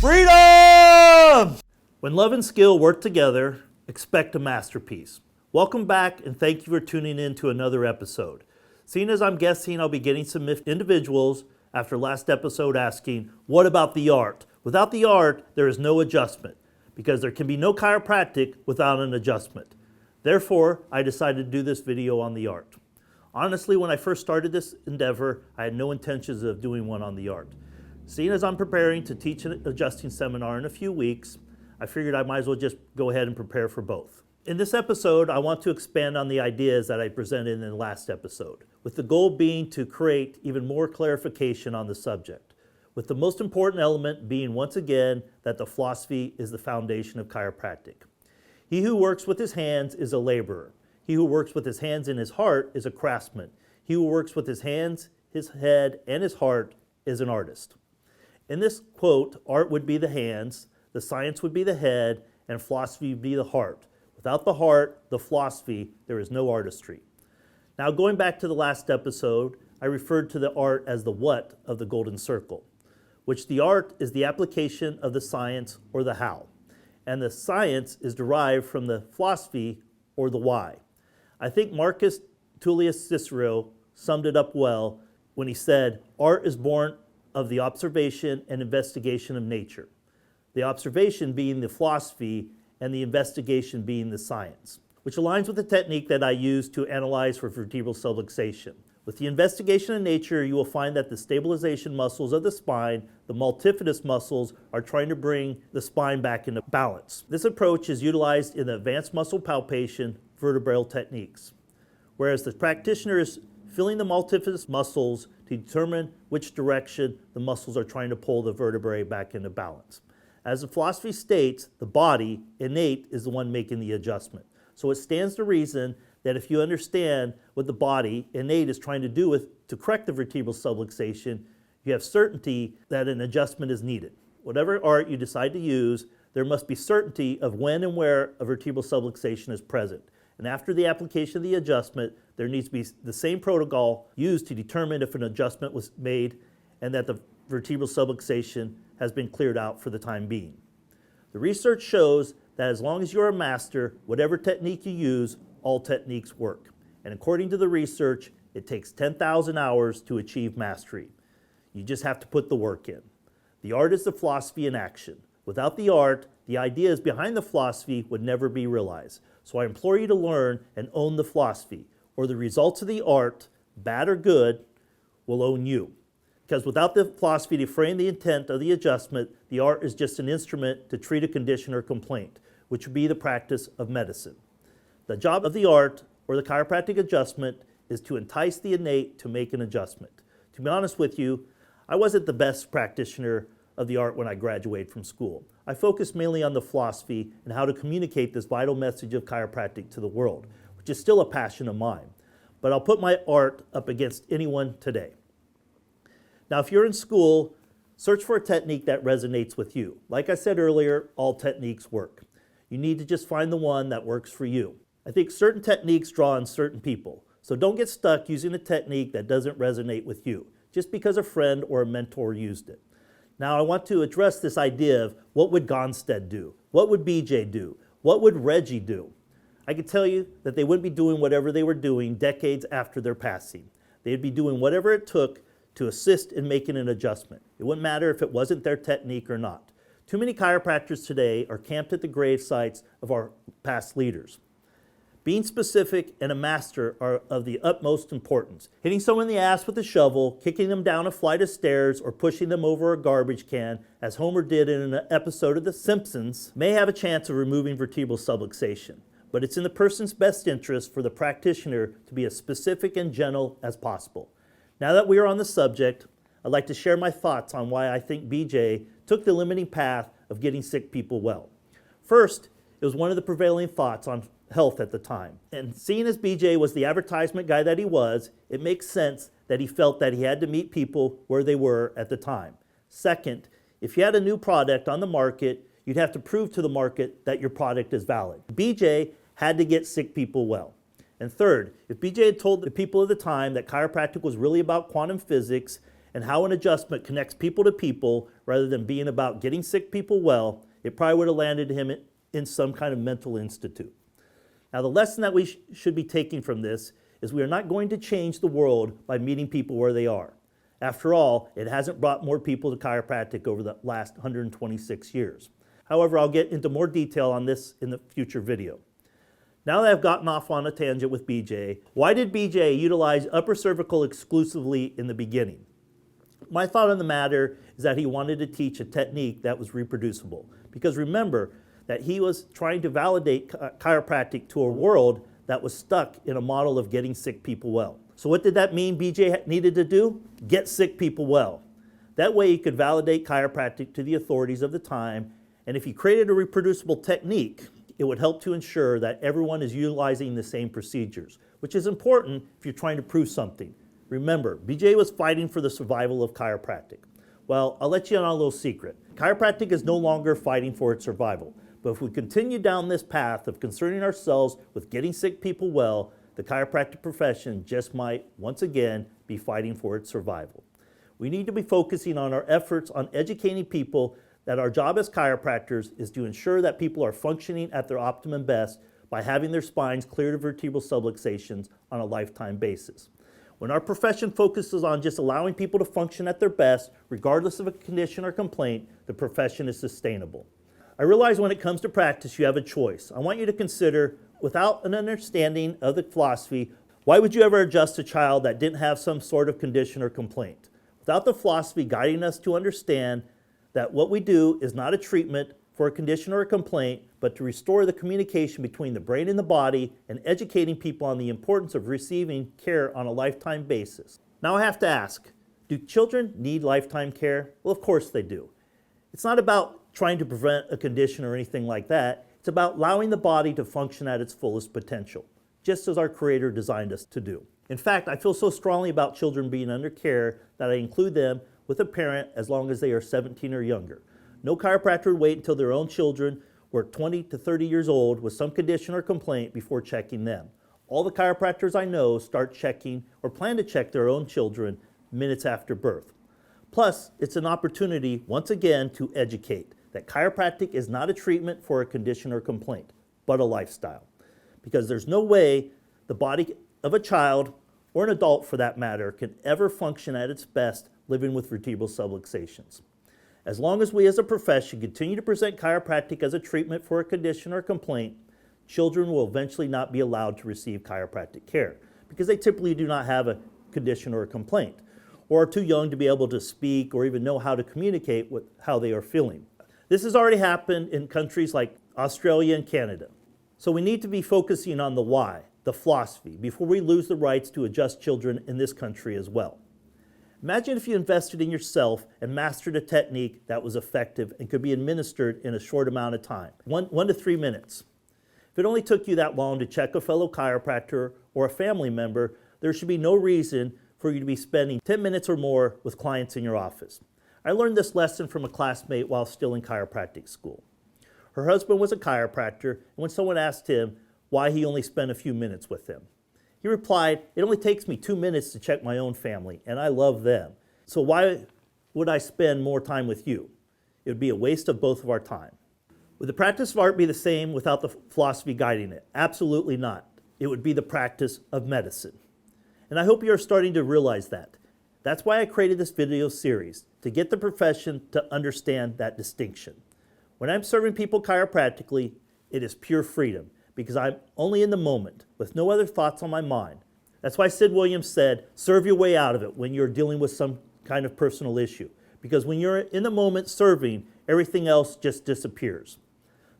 Freedom! When love and skill work together, expect a masterpiece. Welcome back and thank you for tuning in to another episode. Seeing as I'm guessing I'll be getting some individuals after last episode asking, what about the art? Without the art, there is no adjustment because there can be no chiropractic without an adjustment. Therefore, I decided to do this video on the art. Honestly, when I first started this endeavor, I had no intentions of doing one on the art. Seeing as I'm preparing to teach an adjusting seminar in a few weeks, I figured I might as well just go ahead and prepare for both. In this episode, I want to expand on the ideas that I presented in the last episode, with the goal being to create even more clarification on the subject, with the most important element being once again that the philosophy is the foundation of chiropractic. He who works with his hands is a laborer. He who works with his hands and his heart is a craftsman. He who works with his hands, his head, and his heart is an artist. In this quote, art would be the hands, the science would be the head, and philosophy would be the heart. Without the heart, the philosophy, there is no artistry. Now, going back to the last episode, I referred to the art as the what of the golden circle, which the art is the application of the science or the how, and the science is derived from the philosophy or the why. I think Marcus Tullius Cicero summed it up well when he said, art is born of the observation and investigation of nature. The observation being the philosophy and the investigation being the science, which aligns with the technique that I use to analyze for vertebral subluxation. With the investigation of nature, you will find that the stabilization muscles of the spine, the multifidus muscles, are trying to bring the spine back into balance. This approach is utilized in the advanced muscle palpation vertebral techniques, whereas the practitioner is feeling the multifidus muscles to determine which direction the muscles are trying to pull the vertebrae back into balance. As the philosophy states, the body, innate, is the one making the adjustment. So it stands to reason that if you understand what the body, innate, is trying to do to correct the vertebral subluxation, you have certainty that an adjustment is needed. Whatever art you decide to use, there must be certainty of when and where a vertebral subluxation is present. And after the application of the adjustment, there needs to be the same protocol used to determine if an adjustment was made and that the vertebral subluxation has been cleared out for the time being. The research shows that as long as you're a master, whatever technique you use, all techniques work. And according to the research, it takes 10,000 hours to achieve mastery. You just have to put the work in. The art is the philosophy in action. Without the art, the ideas behind the philosophy would never be realized. So I implore you to learn and own the philosophy, or the results of the art, bad or good, will own you. Because without the philosophy to frame the intent of the adjustment, the art is just an instrument to treat a condition or complaint, which would be the practice of medicine. The job of the art, or the chiropractic adjustment, is to entice the innate to make an adjustment. To be honest with you, I wasn't the best practitioner of the art when I graduated from school. I focused mainly on the philosophy and how to communicate this vital message of chiropractic to the world, which is still a passion of mine. But I'll put my art up against anyone today. Now, if you're in school, search for a technique that resonates with you. Like I said earlier, all techniques work. You need to just find the one that works for you. I think certain techniques draw on certain people, so don't get stuck using a technique that doesn't resonate with you, just because a friend or a mentor used it. Now, I want to address this idea of what would Gonstead do? What would BJ do? What would Reggie do? I can tell you that they wouldn't be doing whatever they were doing decades after their passing. They'd be doing whatever it took to assist in making an adjustment. It wouldn't matter if it wasn't their technique or not. Too many chiropractors today are camped at the grave sites of our past leaders. Being specific and a master are of the utmost importance. Hitting someone in the ass with a shovel, kicking them down a flight of stairs, or pushing them over a garbage can, as Homer did in an episode of The Simpsons, may have a chance of removing vertebral subluxation. But it's in the person's best interest for the practitioner to be as specific and gentle as possible. Now that we are on the subject, I'd like to share my thoughts on why I think BJ took the limiting path of getting sick people well. First, it was one of the prevailing thoughts on health at the time. And seeing as BJ was the advertisement guy that he was, it makes sense that he felt that he had to meet people where they were at the time. Second, if you had a new product on the market, you'd have to prove to the market that your product is valid. BJ had to get sick people well. And third, if BJ had told the people of the time that chiropractic was really about quantum physics and how an adjustment connects people to people rather than being about getting sick people well, it probably would have landed him in some kind of mental institute. Now, the lesson that we should be taking from this is we are not going to change the world by meeting people where they are. After all, it hasn't brought more people to chiropractic over the last 126 years. However, I'll get into more detail on this in the future video. Now that I've gotten off on a tangent with BJ, why did BJ utilize upper cervical exclusively in the beginning? My thought on the matter is that he wanted to teach a technique that was reproducible. Because remember that he was trying to validate chiropractic to a world that was stuck in a model of getting sick people well. So what did that mean BJ needed to do? Get sick people well. That way he could validate chiropractic to the authorities of the time, and if he created a reproducible technique, it would help to ensure that everyone is utilizing the same procedures, which is important if you're trying to prove something. Remember, BJ was fighting for the survival of chiropractic. Well, I'll let you in on a little secret. Chiropractic is no longer fighting for its survival. But if we continue down this path of concerning ourselves with getting sick people well, the chiropractic profession just might, once again, be fighting for its survival. We need to be focusing on our efforts on educating people that our job as chiropractors is to ensure that people are functioning at their optimum best by having their spines cleared of vertebral subluxations on a lifetime basis. When our profession focuses on just allowing people to function at their best, regardless of a condition or complaint, the profession is sustainable. I realize when it comes to practice, you have a choice. I want you to consider, without an understanding of the philosophy, why would you ever adjust a child that didn't have some sort of condition or complaint? Without the philosophy guiding us to understand that what we do is not a treatment for a condition or a complaint, but to restore the communication between the brain and the body and educating people on the importance of receiving care on a lifetime basis. Now I have to ask, do children need lifetime care? Well, of course they do. It's not about trying to prevent a condition or anything like that. It's about allowing the body to function at its fullest potential, just as our Creator designed us to do. In fact, I feel so strongly about children being under care that I include them with a parent as long as they are 17 or younger. No chiropractor would wait until their own children were 20 to 30 years old with some condition or complaint before checking them. All the chiropractors I know start checking or plan to check their own children minutes after birth. Plus, it's an opportunity, once again, to educate that chiropractic is not a treatment for a condition or complaint, but a lifestyle. Because there's no way the body of a child, or an adult for that matter, can ever function at its best living with vertebral subluxations. As long as we as a profession continue to present chiropractic as a treatment for a condition or complaint, children will eventually not be allowed to receive chiropractic care because they typically do not have a condition or a complaint, or are too young to be able to speak or even know how to communicate with how they are feeling. This has already happened in countries like Australia and Canada. So we need to be focusing on the why, the philosophy, before we lose the rights to adjust children in this country as well. Imagine if you invested in yourself and mastered a technique that was effective and could be administered in a short amount of time, 1 to 3 minutes. If it only took you that long to check a fellow chiropractor or a family member, there should be no reason for you to be spending 10 minutes or more with clients in your office. I learned this lesson from a classmate while still in chiropractic school. Her husband was a chiropractor, and when someone asked him why he only spent a few minutes with them, he replied, "It only takes me 2 minutes to check my own family, and I love them. So why would I spend more time with you? It would be a waste of both of our time." Would the practice of art be the same without the philosophy guiding it? Absolutely not. It would be the practice of medicine. And I hope you are starting to realize that. That's why I created this video series, to get the profession to understand that distinction. When I'm serving people chiropractically, it is pure freedom, because I'm only in the moment, with no other thoughts on my mind. That's why Sid Williams said, serve your way out of it when you're dealing with some kind of personal issue. Because when you're in the moment serving, everything else just disappears.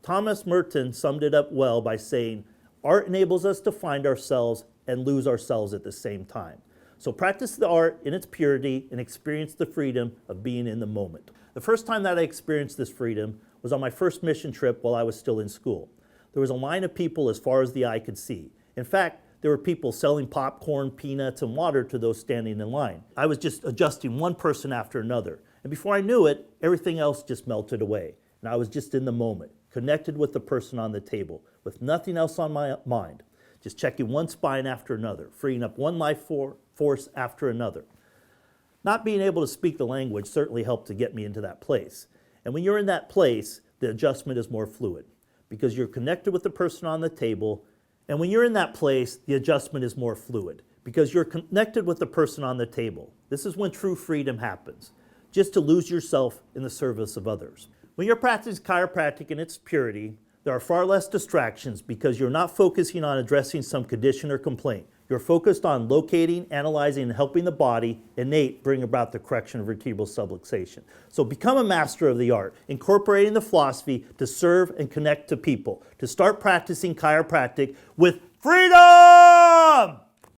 Thomas Merton summed it up well by saying, art enables us to find ourselves and lose ourselves at the same time. So practice the art in its purity and experience the freedom of being in the moment. The first time that I experienced this freedom was on my first mission trip while I was still in school. There was a line of people as far as the eye could see. In fact, there were people selling popcorn, peanuts, and water to those standing in line. I was just adjusting one person after another. And before I knew it, everything else just melted away. And I was just in the moment, connected with the person on the table, with nothing else on my mind. Just checking one spine after another, freeing up one life force after another. Not being able to speak the language certainly helped to get me into that place. And when you're in that place, the adjustment is more fluid because you're connected with the person on the table. And when you're in that place, the adjustment is more fluid because you're connected with the person on the table. This is when true freedom happens, just to lose yourself in the service of others. When you're practicing chiropractic in its purity, there are far less distractions because you're not focusing on addressing some condition or complaint. You're focused on locating, analyzing, and helping the body innate bring about the correction of vertebral subluxation. So become a master of the art, incorporating the philosophy to serve and connect to people, to start practicing chiropractic with freedom!